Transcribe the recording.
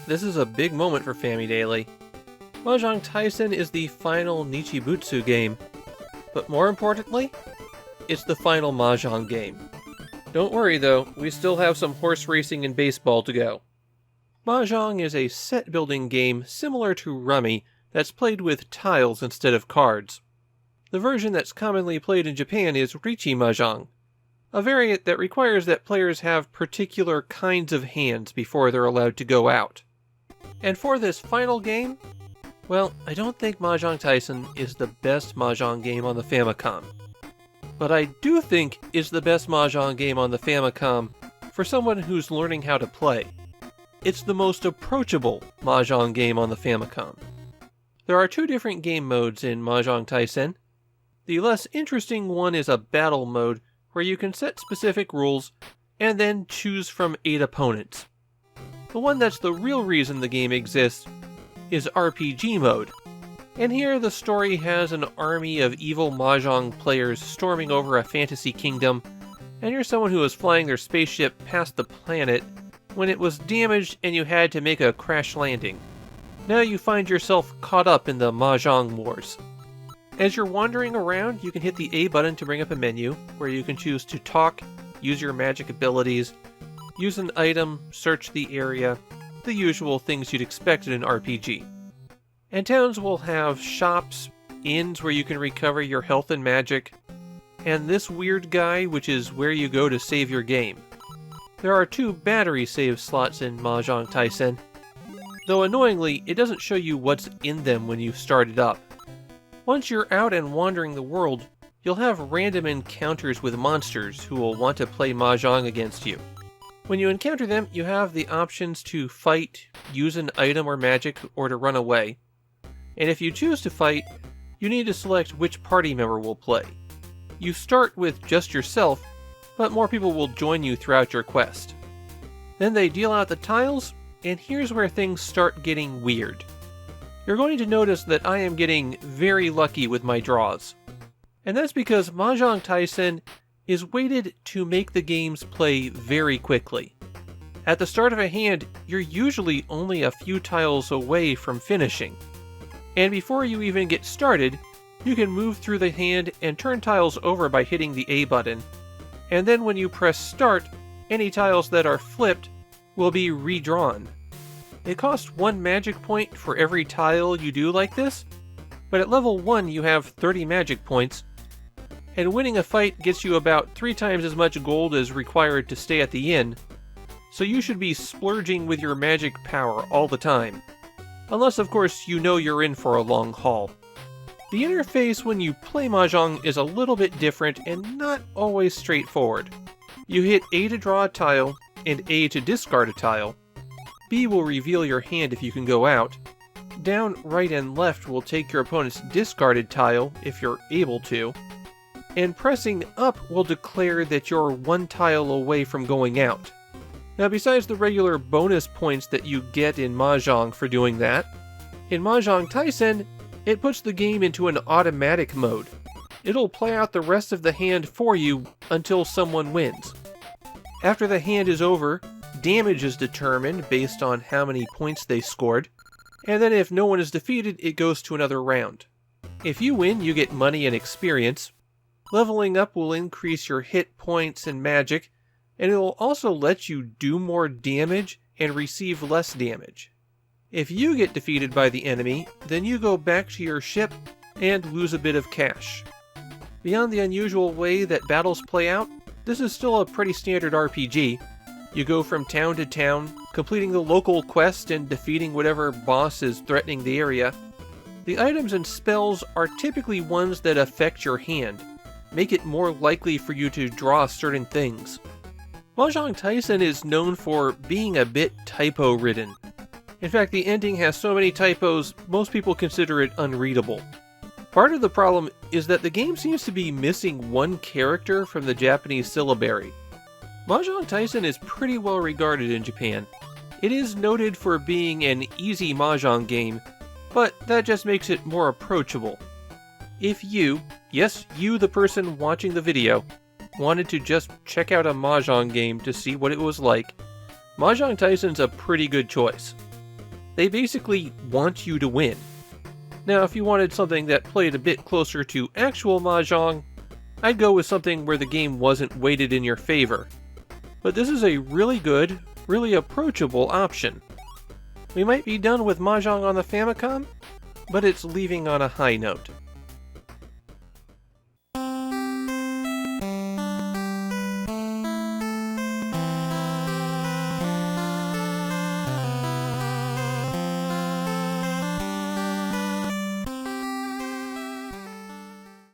This is a big moment for Famidaily. Mahjong Taisen is the final Nichibutsu game, but more importantly, it's the final Mahjong game. Don't worry though, we still have some horse racing and baseball to go. Mahjong is a set-building game similar to Rummy that's played with tiles instead of cards. The version that's commonly played in Japan is Riichi Mahjong, a variant that requires that players have particular kinds of hands before they're allowed to go out. And for this final game, well, I don't think Mahjong Taisen is the best Mahjong game on the Famicom. But I do think it's the best Mahjong game on the Famicom for someone who's learning how to play. It's the most approachable Mahjong game on the Famicom. There are two different game modes in Mahjong Taisen. The less interesting one is a battle mode where you can set specific rules and then choose from 8 opponents. The one that's the real reason the game exists is RPG mode. And here the story has an army of evil Mahjong players storming over a fantasy kingdom, and you're someone who was flying their spaceship past the planet when it was damaged and you had to make a crash landing. Now you find yourself caught up in the Mahjong wars. As you're wandering around, you can hit the A button to bring up a menu, where you can choose to talk, use your magic abilities, use an item, search the area, the usual things you'd expect in an RPG. And towns will have shops, inns where you can recover your health and magic, and this weird guy, which is where you go to save your game. There are 2 battery save slots in Mahjong Taisen, though annoyingly, it doesn't show you what's in them when you start it up. Once you're out and wandering the world, you'll have random encounters with monsters who will want to play Mahjong against you. When you encounter them, you have the options to fight, use an item or magic, or to run away. And if you choose to fight, you need to select which party member will play. You start with just yourself, but more people will join you throughout your quest. Then they deal out the tiles, and here's where things start getting weird. You're going to notice that I am getting very lucky with my draws. And that's because Mahjong Taisen is weighted to make the games play very quickly. At the start of a hand, you're usually only a few tiles away from finishing. And before you even get started, you can move through the hand and turn tiles over by hitting the A button. And then when you press start, any tiles that are flipped will be redrawn. It costs 1 magic point for every tile you do like this, but at level 1 you have 30 magic points, and winning a fight gets you about 3 times as much gold as required to stay at the inn, so you should be splurging with your magic power all the time. Unless of course you know you're in for a long haul. The interface when you play Mahjong is a little bit different and not always straightforward. You hit A to draw a tile, and A to discard a tile. B will reveal your hand if you can go out. Down, right, and left will take your opponent's discarded tile if you're able to. And pressing up will declare that you're 1 tile away from going out. Now besides the regular bonus points that you get in Mahjong for doing that, in Mahjong Taisen, it puts the game into an automatic mode. It'll play out the rest of the hand for you until someone wins. After the hand is over, damage is determined based on how many points they scored, and then if no one is defeated, it goes to another round. If you win, you get money and experience. Leveling up will increase your hit points and magic, and it will also let you do more damage and receive less damage. If you get defeated by the enemy, then you go back to your ship and lose a bit of cash. Beyond the unusual way that battles play out, this is still a pretty standard RPG. You go from town to town, completing the local quest and defeating whatever boss is threatening the area. The items and spells are typically ones that affect your hand, make it more likely for you to draw certain things. Mahjong Taisen is known for being a bit typo-ridden. In fact, the ending has so many typos, most people consider it unreadable. Part of the problem is that the game seems to be missing 1 character from the Japanese syllabary. Mahjong Taisen is pretty well regarded in Japan. It is noted for being an easy Mahjong game, but that just makes it more approachable. If you, yes, you the person watching the video, wanted to just check out a Mahjong game to see what it was like, Mahjong Taisen's a pretty good choice. They basically want you to win. Now, if you wanted something that played a bit closer to actual Mahjong, I'd go with something where the game wasn't weighted in your favor. But this is a really good, really approachable option. We might be done with Mahjong on the Famicom, but it's leaving on a high note.